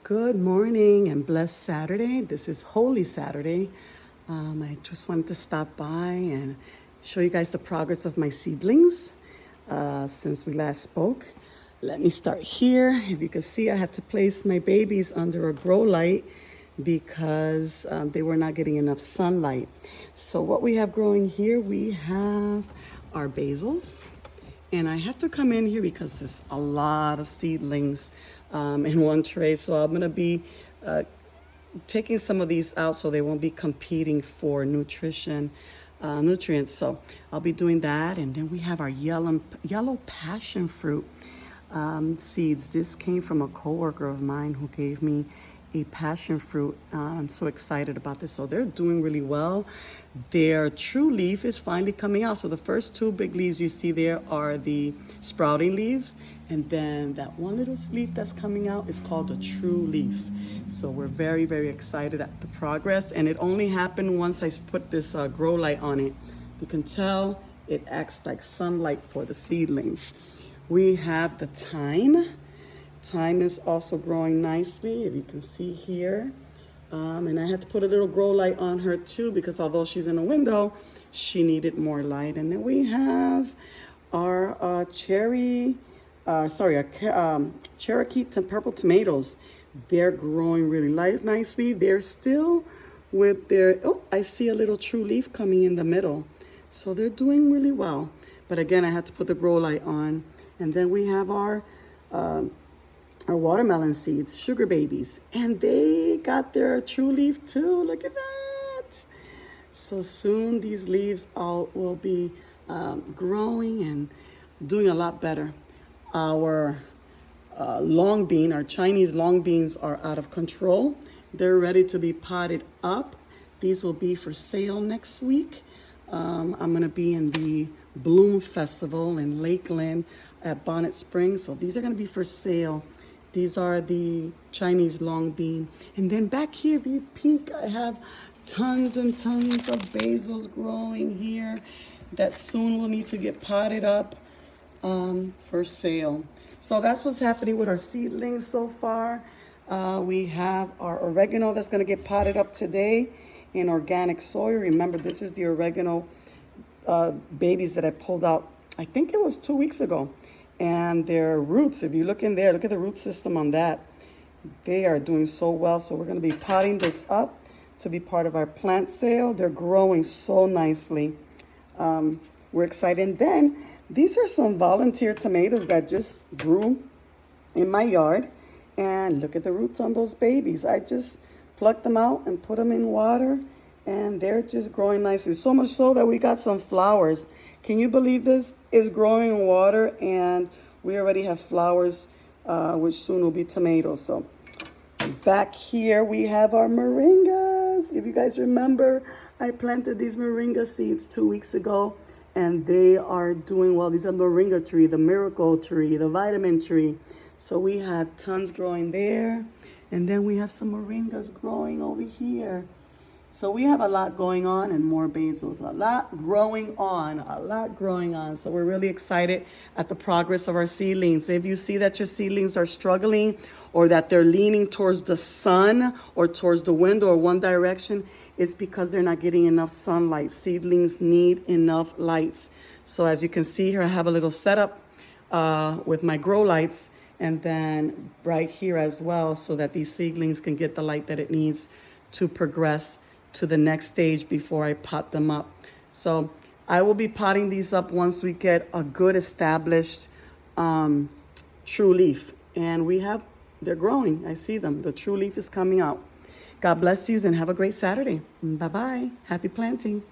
Good morning and blessed Saturday. This is Holy Saturday. I just wanted to stop by and show you guys the progress of my seedlings since we last spoke. Let me start here. If you can see, I had to place my babies under a grow light because they were not getting enough sunlight. So what we have growing here, we have our basils. And I have to come in here because there's a lot of seedlings in one tray. So I'm gonna be taking some of these out so they won't be competing for nutrients. So I'll be doing that. And then we have our yellow passion fruit seeds. This came from a coworker of mine who gave me a passion fruit. I'm so excited about this. So they're doing really well. Their true leaf is finally coming out. So the first two big leaves you see there are the sprouting leaves. And then that one little leaf that's coming out is called a true leaf. So we're very, very excited at the progress. And it only happened once I put this grow light on it. You can tell it acts like sunlight for the seedlings. We have the thyme. Thyme is also growing nicely, if you can see here. And I had to put a little grow light on her too because although she's in a window, she needed more light. And then we have our Cherokee purple tomatoes. They're growing really nicely. They're still with their, oh, I see a little true leaf coming in the middle. So they're doing really well. But again, I had to put the grow light on. And then we have our watermelon seeds, sugar babies, and they got their true leaf too. Look at that. So soon these leaves all will be growing and doing a lot better. Our long bean, our Chinese long beans are out of control. They're ready to be potted up. These will be for sale next week. I'm gonna be in the Bloom Festival in Lakeland at Bonnet Springs. So these are gonna be for sale. These are the Chinese long bean. And then back here, if you peek, I have tons and tons of basils growing here that soon will need to get potted up for sale. So that's what's happening with our seedlings so far. We have our oregano that's gonna get potted up today in organic soil. Remember, this is the oregano babies that I pulled out, I think it was 2 weeks ago. And their roots, if you look in there, look at the root system on that. They are doing so well. So we're gonna be potting this up to be part of our plant sale. They're growing so nicely. We're excited. And then these are some volunteer tomatoes that just grew in my yard. And look at the roots on those babies. I just plucked them out and put them in water and they're just growing nicely. So much so that we got some flowers. Can you believe this? It's growing in water and we already have flowers, which soon will be tomatoes. So back here we have our moringas. If you guys remember, I planted these moringa seeds 2 weeks ago and they are doing well. These are moringa tree, the miracle tree, the vitamin tree. So we have tons growing there. And then we have some moringas growing over here. So we have a lot going on and more basils, a lot growing on. So we're really excited at the progress of our seedlings. If you see that your seedlings are struggling or that they're leaning towards the sun or towards the window or one direction, it's because they're not getting enough sunlight. Seedlings need enough lights. So as you can see here, I have a little setup with my grow lights and then right here as well so that these seedlings can get the light that it needs to progress to the next stage before I pot them up. So I will be potting these up once we get a good established true leaf. And they're growing. I see them. The true leaf is coming out. God bless you and have a great Saturday. Bye-bye. Happy planting.